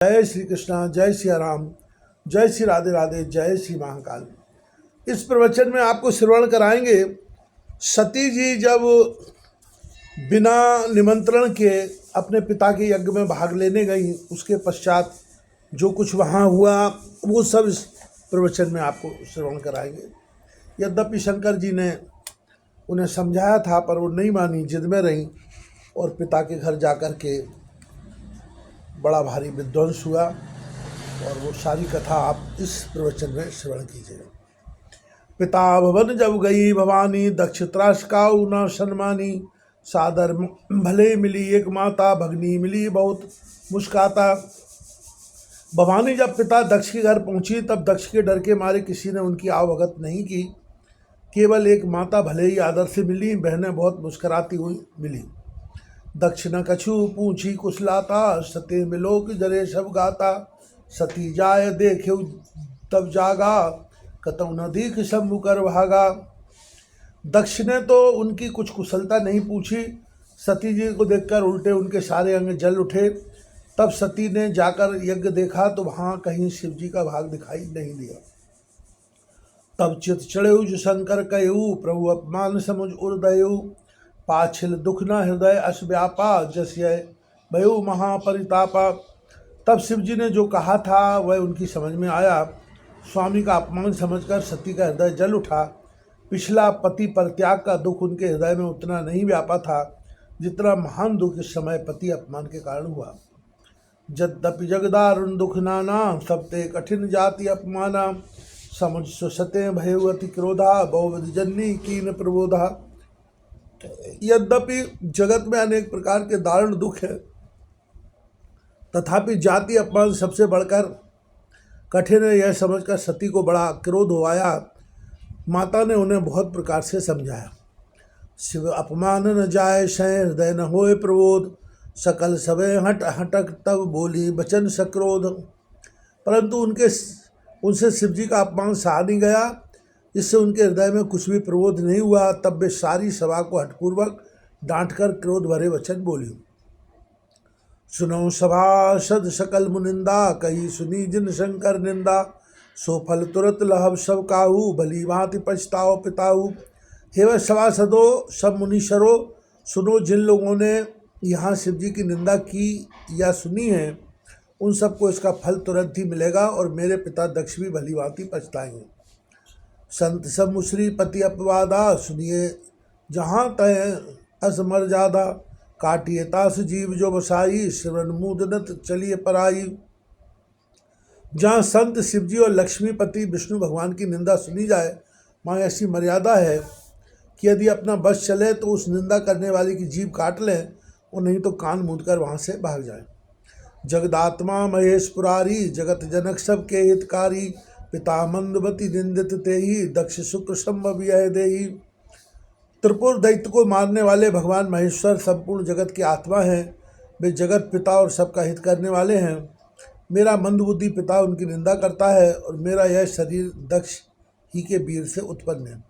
जय श्री कृष्णा, जय श्री राम, जय श्री राधे राधे, जय श्री महाकाल। इस प्रवचन में आपको श्रवण कराएंगे, सती जी जब बिना निमंत्रण के अपने पिता के यज्ञ में भाग लेने गई, उसके पश्चात जो कुछ वहाँ हुआ वो सब इस प्रवचन में आपको श्रवण कराएंगे। यद्यपि शंकर जी ने उन्हें समझाया था पर वो नहीं मानी, जिद में रहीं और पिता के घर जाकर के बड़ा भारी विध्वंस हुआ। और वो सारी कथा आप इस प्रवचन में श्रवण कीजिए। पिता भवन जब गई भवानी, दक्ष त्रास काऊ न सन्मानी। सादर भले मिली एक माता, भगनी मिली बहुत मुस्काता। भवानी जब पिता दक्ष के घर पहुंची तब दक्ष के डर के मारे किसी ने उनकी आवभगत नहीं की। केवल एक माता भले ही आदर से मिली, बहनें बहुत मुस्कराती हुई मिली। दक्ष न कछु पूछी कुशलाता, सते मिलोक जरे सब गाता। सती जाय देखे तब जागा, कतौ न दीख शंभु कर भागा। दक्ष ने तो उनकी कुछ कुशलता नहीं पूछी, सती जी को देखकर उल्टे उनके सारे अंग जल उठे। तब सती ने जाकर यज्ञ देखा तो वहाँ कहीं शिव जी का भाग दिखाई नहीं दिया। तब चित चढ़ेऊ जो शंकर कहेऊ, प्रभु अपमान समुझ उर्दयऊ। पाछिल दुख न हृदय अस व्यापा, जस्य भयऊ महापरितापा। तब शिव जी ने जो कहा था वह उनकी समझ में आया। स्वामी का अपमान समझकर सती का हृदय जल उठा। पिछला पति परित्याग का दुख उनके हृदय में उतना नहीं व्यापा था जितना महान दुख इस समय पति अपमान के कारण हुआ। यद्यपि जगदारुण दुख नाना, सबते कठिन जाति अपमाना। समुझ सते भयवती क्रोधा, बहुविध जननी कीन प्रबोधा। यद्यपि जगत में अनेक प्रकार के दारुण दुख है, तथापि जाति अपमान सबसे बढ़कर कठिन है, यह समझकर सती को बड़ा क्रोध हो आया। माता ने उन्हें बहुत प्रकार से समझाया। शिव अपमान न जाए शय, हृदय न होए प्रबोध। सकल सवे हट हटक तब बोली बचन सक्रोध। परंतु उनसे शिव जी का अपमान सहा नहीं गया, इससे उनके हृदय में कुछ भी प्रबोध नहीं हुआ। तब वे सारी सभा को हठपूर्वक डांटकर क्रोध भरे वचन बोली। सुनो सभासद सकल मुनिंदा, कही सुनी जिन शंकर निंदा। सो फल तुरत लहब सब काहू, भली भांति पछताओ पिताऊ। हे वह सभासदों, सब मुनीश्वरों, सुनो, जिन लोगों ने यहाँ शिव जी की निंदा की या सुनी है उन सबको इसका फल तुरंत ही मिलेगा और मेरे पिता दक्ष भी भली भांति पछताएंगे। संत सब मुसरी पति अपवादा, सुनिए जहाँ तय असमर जादा। काटिए तास जीव जो बसाई, श्रवण मूदनत चलिए पराई। जहाँ संत शिवजी और लक्ष्मीपति विष्णु भगवान की निंदा सुनी जाए, वहाँ ऐसी मर्यादा है कि यदि अपना बस चले तो उस निंदा करने वाले की जीभ काट लें और नहीं तो कान मूंद कर वहाँ से भाग जाएं। जगदात्मा महेश पुरारी, जगत जनक सबके हितकारी। पिता मंदवती निंदित तेहि, दक्ष शुक्र संभव यह देहि। त्रिपुर दैत्य को मारने वाले भगवान महेश्वर संपूर्ण जगत के आत्मा हैं। वे जगत पिता और सबका हित करने वाले हैं। मेरा मंदबुद्धि पिता उनकी निंदा करता है और मेरा यह शरीर दक्ष ही के वीर से उत्पन्न है।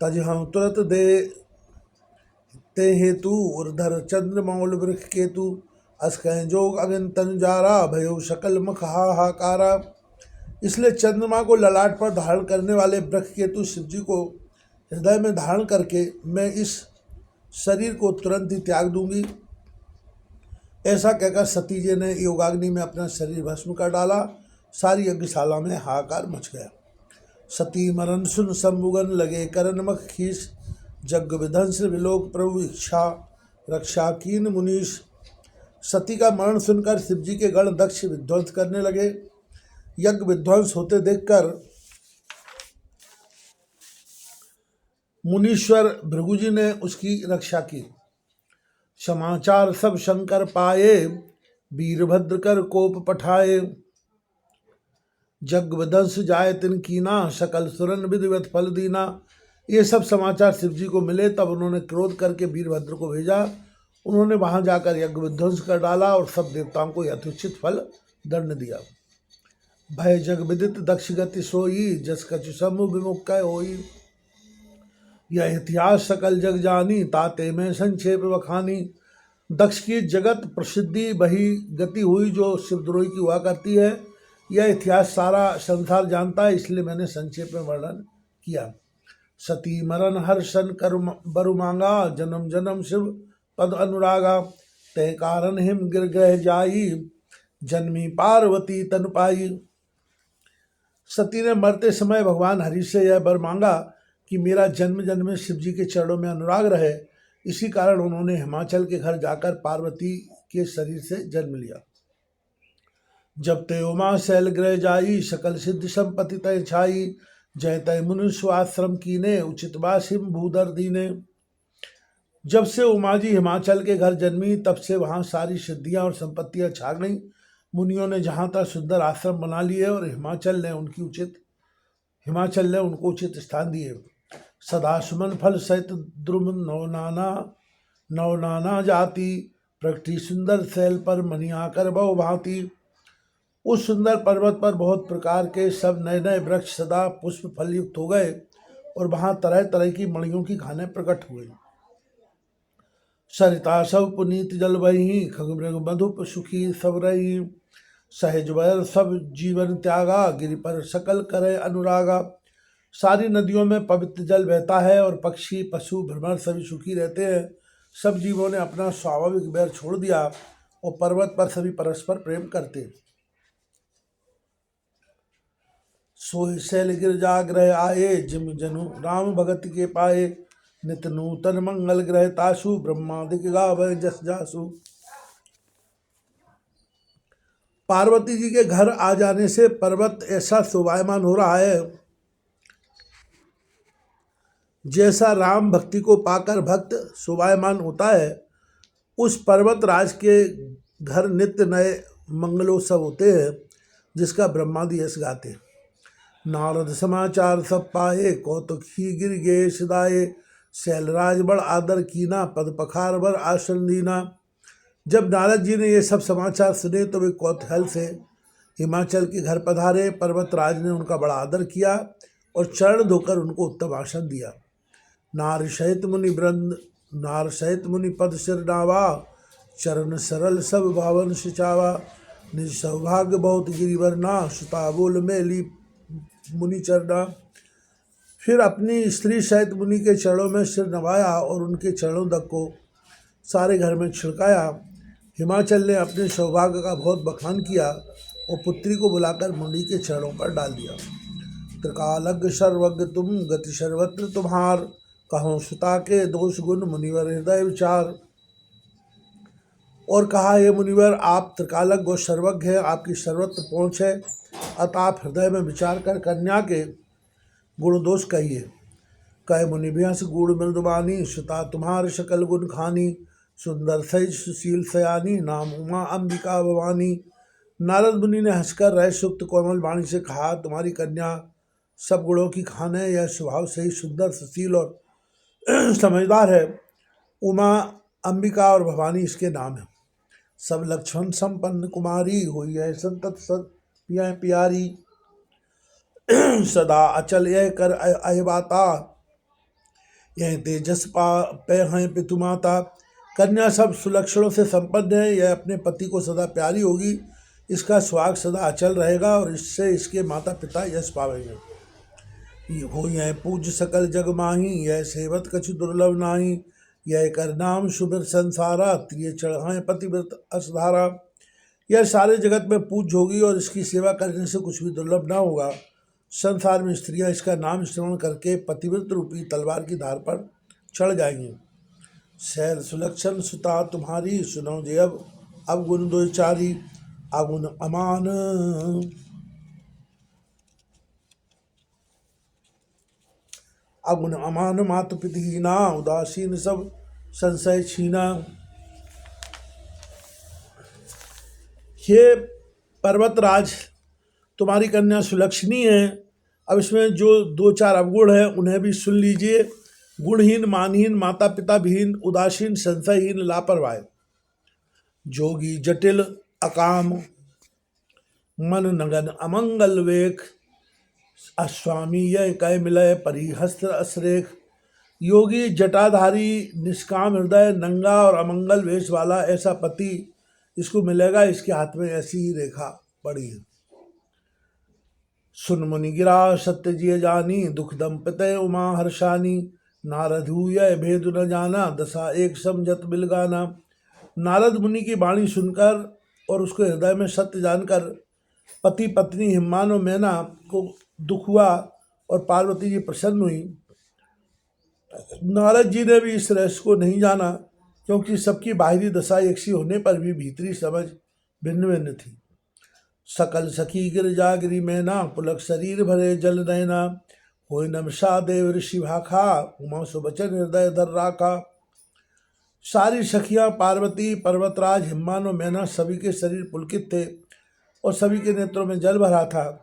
तज हम तुरंत दे ते हेतु, उर्धर चंद्र मौल वृक्ष केतु। अस्कह जोग अगन तनुजारा, भयो सकल मख हाहाकारा। इसलिए चंद्रमा को ललाट पर धारण करने वाले वृक्ष केतु शिव जी को हृदय में धारण करके मैं इस शरीर को तुरंत ही त्याग दूंगी। ऐसा कहकर सती जी ने योगाग्नि में अपना शरीर भस्म कर डाला। सारी यज्ञशाला में हाहाकार मच गया। सती मरण सुन शंभुगन, लगे करन मख खीस। जग विध्वंस विलोक प्रभु इच्छा, रक्षा कीन मुनीश। सती का मरण सुनकर शिव जी के गण दक्ष विध्वंस करने लगे। यज्ञ विध्वंस होते देखकर मुनीश्वर भृगु जी ने उसकी रक्षा की। समाचार सब शंकर पाए, वीरभद्र कर कोप पठाए। जग विध्वंस जाय तिन कीना, सकल सुरन विधिवत फल दीना। ये सब समाचार शिव जी को मिले, तब उन्होंने क्रोध करके वीरभद्र को भेजा। उन्होंने वहां जाकर यज्ञ विध्वंस कर डाला और सब देवताओं को यथोचित फल दंड दिया। भय जग विदित दक्ष गति सोई, जस कछु शंभु विमुख कह होई। यह इतिहास सकल जग जानी, ताते में संक्षेप बखानी। दक्ष की जगत प्रसिद्धि वही गति हुई जो शिवद्रोही की हुआ करती है। यह इतिहास सारा संसार जानता है, इसलिए मैंने संक्षेप में वर्णन किया। सती मरण हर्षण कर बरु मांगा, जन्म जन्म शिव पद अनुरागा। तय कारण हिम गिर ग्रह जाई, जन्मी पार्वती तन पाई। सती ने मरते समय भगवान हरि से यह वर मांगा कि मेरा जन्म जन्म में शिव जी के चरणों में अनुराग रहे। इसी कारण उन्होंने हिमाचल के घर जाकर पार्वती के शरीर से जन्म लिया। जब ते उमा शैल ग्रह जाई, सकल सिद्ध संपत्ति तय छाई। जय तय मनुष्य आश्रम कीने, उचित बासिम भूधर दीने। जब से उमा जी हिमाचल के घर जन्मी, तब से वहाँ सारी सिद्धियाँ और संपत्तियाँ छा गईं। मुनियों ने जहाँ तक सुंदर आश्रम बना लिए और हिमाचल ने उनको उचित स्थान दिए। सदा सुमन फल सहित द्रुम नवनाना जाति, प्रकटी सुंदर शैल पर मणि आकर बहु भांति। उस सुंदर पर्वत पर बहुत प्रकार के सब नए नए वृक्ष सदा पुष्प फल युक्त हो गए और वहाँ तरह तरह की मणियों की खानें प्रकट हुई। सरिता सब पुनीत जल बही, खग मृग मधुप सुखी सब रही। सहज वर सब जीवन त्यागा, गिरि पर सकल करे अनुरागा। सारी नदियों में पवित्र जल बहता है और पक्षी पशु भ्रमर सभी सुखी रहते हैं। सब जीवों ने अपना स्वाभाविक बैर छोड़ दिया और पर्वत पर सभी परस्पर प्रेम करते। सोहि शैल गिर जाग्रह आए, जिम जनु राम भगत के पाए। नित नूतन मंगल ग्रह तासु, ब्रह्मादिक गावै जस जासु। पार्वती जी के घर आ जाने से पर्वत ऐसा शोभायमान हो रहा है जैसा राम भक्ति को पाकर भक्त शोभायमान होता है। उस पर्वत राज के घर नित्य नए मंगलोत्सव होते हैं, जिसका ब्रह्मादि यश गाते। नारद समाचार सब पाए, कौतुक ही गिर गे सिदाए। शैलराज बड़ आदर कीना, पद पखार बर आसन दीना। जब नारद जी ने ये सब समाचार सुने तो वे कौतूहल से हिमाचल के घर पधारे। पर्वतराज ने उनका बड़ा आदर किया और चरण धोकर उनको उत्तम आसन दिया। नार सहित मुनि पद सिर डावा, चरण सरल सब भावन सिचावा। निज सौभाग्य बहुत गिरिवरना, सुता बोल मेली मुनि चरना। फिर अपनी स्त्री सहित मुनि के चरणों में सिर नवाया और उनके चरणों तक को सारे घर में छिड़काया। हिमाचल ने अपने सौभाग्य का बहुत बखान किया और पुत्री को बुलाकर मुनि के चरणों पर डाल दिया। त्रिकालज्ञ सर्वज्ञ तुम, गति सर्वत्र तुम्हार। कहो सुता के दोष गुण, मुनिवर हृदय विचार। और कहा, हे मुनिवर, आप त्रिकालज्ञ और सर्वज्ञ हैं, आपकी सर्वत्र पहुँच है, अतः आप हृदय में विचार कर कन्या के गुण दोष कहिए। कह मुनि भ्यंस गूढ़ मृदुबानी, सुता तुम्हार सकल गुण खानी। सुंदर सहित सुशील सयानी, नाम उमा अंबिका भवानी। नारद मुनि ने हंसकर रहस्योक्त कोमल वाणी से कहा, तुम्हारी कन्या सब गुणों की खान है। यह स्वभाव से ही सुंदर सुशील और समझदार है। उमा, अंबिका और भवानी इसके नाम है। सब लक्ष्मण संपन्न कुमारी, हुई है संतत सत प्यारी। सदा अचल यह कर अहिबाता, यह तेजस पे हैं पितु माता। कन्या सब सुलक्षणों से संपन्न है, यह अपने पति को सदा प्यारी होगी। इसका सुहाग सदा अचल रहेगा और इससे इसके माता पिता यश पावेंगे। हो यह पूज सकल जग माही, यह सेवत कछु दुर्लभ नाही। यह कर नाम सुबिर संसारा, त्रिय चढ़ाएं पतिव्रत असधारा। यह सारे जगत में पूज्य होगी और इसकी सेवा करने से कुछ भी दुर्लभ ना होगा। संसार में स्त्रियां इसका नाम श्रवण करके पतिव्रत रूपी तलवार की धार पर चढ़ जाएंगी। शैल सुलक्षण सुता तुम्हारी, सुनो जे अब गुण दो चारी। अगुण अमान अगुण अमान मातु पितहीना, उदासीन सब संशय छीना। हे पर्वतराज, तुम्हारी कन्या सुलक्षणी है। अब इसमें जो दो चार अवगुण हैं उन्हें भी सुन लीजिए। गुणहीन, मानहीन, माता पिता विहीन, उदासीन, संशयहीन, लापरवाह, जोगी, जटिल, अकाम, मन नगन, अमंगल वेख, अस्वामी यह कै मिलय, परिहस्त्र असरेख। योगी जटाधारी निष्काम हृदय नंगा और अमंगल वेश वाला ऐसा पति इसको मिलेगा, इसके हाथ में ऐसी ही रेखा पड़ी है। सुन मुनि गिरा सत्य जिय जानी, दुख दंपते उमा हर्षानी, नारद हुए भेद न जाना, दशा एक समझत बिलगाना। नारद मुनि की वाणी सुनकर और उसको हृदय में सत्य जानकर पति पत्नी हिम्मान और मैना को दुख हुआ और पार्वती जी प्रसन्न हुई। नारद जी ने भी इस रहस्य को नहीं जाना, क्योंकि सबकी बाहरी दशा एक सी होने पर भी भीतरी समझ भिन्न भिन्न थी। सकल सखी गिर जागिरी मैना, पुलक शरीर भरे जल नैना, होय नमसा देव ऋषि भाखा, उमा सुबचन हृदय धर राखा। सारी सखियां पार्वती पर्वतराज हिम्मान और मैना सभी के शरीर पुलकित थे और सभी के नेत्रों में जल भरा था।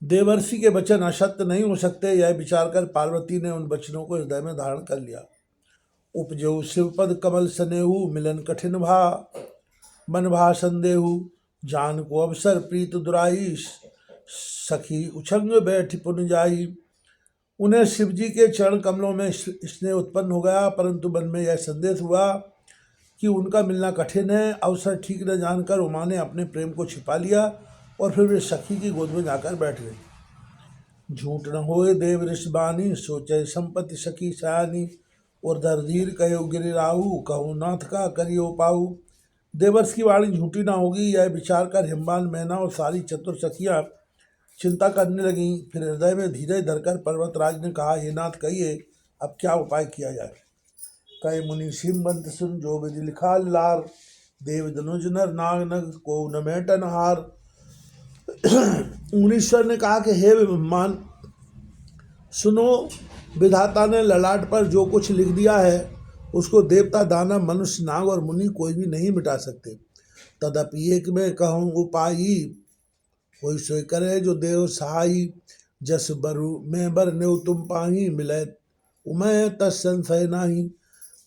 देवर्षि के वचन असत्य नहीं हो सकते, यह विचार कर पार्वती ने उन वचनों को हृदय में धारण कर लिया। उपजऊ शिवपद कमल सनेहु, मिलन कठिन भा मन भा संदेहु, जान को अवसर प्रीत दुराई, सखी उछंग बैठी पुन जाई। उन्हें शिवजी के चरण कमलों में स्नेह उत्पन्न हो गया, परंतु मन में यह संदेह हुआ कि उनका मिलना कठिन है। अवसर ठीक न जानकर उमा ने अपने प्रेम को छिपा लिया और फिर वे सखी की गोद में जाकर बैठ गई। झूठ न होए देव ऋषबानी, सोचे संपत्ति सखी सयानी, और धरधीर कहो गिरिराहु, कहूँ नाथ का करियो पाऊ। देवर्ष की वाणी झूठी ना होगी, यह विचार कर हिम्मान मैना और सारी चतुर सखियाँ चिंता करने लगी। फिर हृदय में धीरे धरकर पर्वतराज ने कहा, हे नाथ कहिए अब क्या उपाय किया जाए। कहे मुनि सिमबंत सुन, जो विधि लिखा लार, देव धनुज नर नाग नग को न मेटन हार। मुनीश्वर ने कहा कि हे ब्रह्मान सुनो, विधाता ने ललाट पर जो कुछ लिख दिया है उसको देवता दानव मनुष्य नाग और मुनि कोई भी नहीं मिटा सकते। तदपि एक में कहूँ उपायी, कोई सोई करे जो देव सहाई, जस बरु मैं बर नेव तुम पाही, मिले उमय तस् संशय नाही।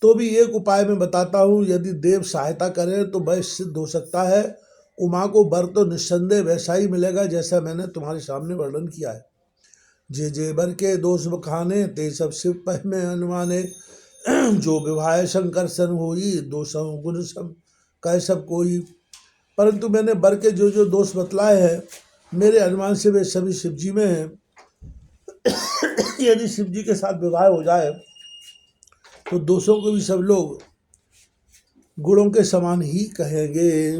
तो भी एक उपाय मैं बताता हूँ, यदि देव सहायता करें तो वह सिद्ध हो सकता है। उमा को बर तो निस्संदेह वैसा ही मिलेगा जैसा मैंने तुम्हारे सामने वर्णन किया है। जे जे बर के दोष बखाने, ते सब शिव पह में अनुमाने, जो विवाह शंकर सन होई, दोषों गुण सम कह सब कोई। परंतु मैंने बर के जो जो दोष बतलाए हैं, मेरे अनुमान से वे सभी शिवजी में हैं। यदि शिवजी के साथ विवाह हो जाए तो दोषों को भी सब लोग गुणों के समान ही कहेंगे।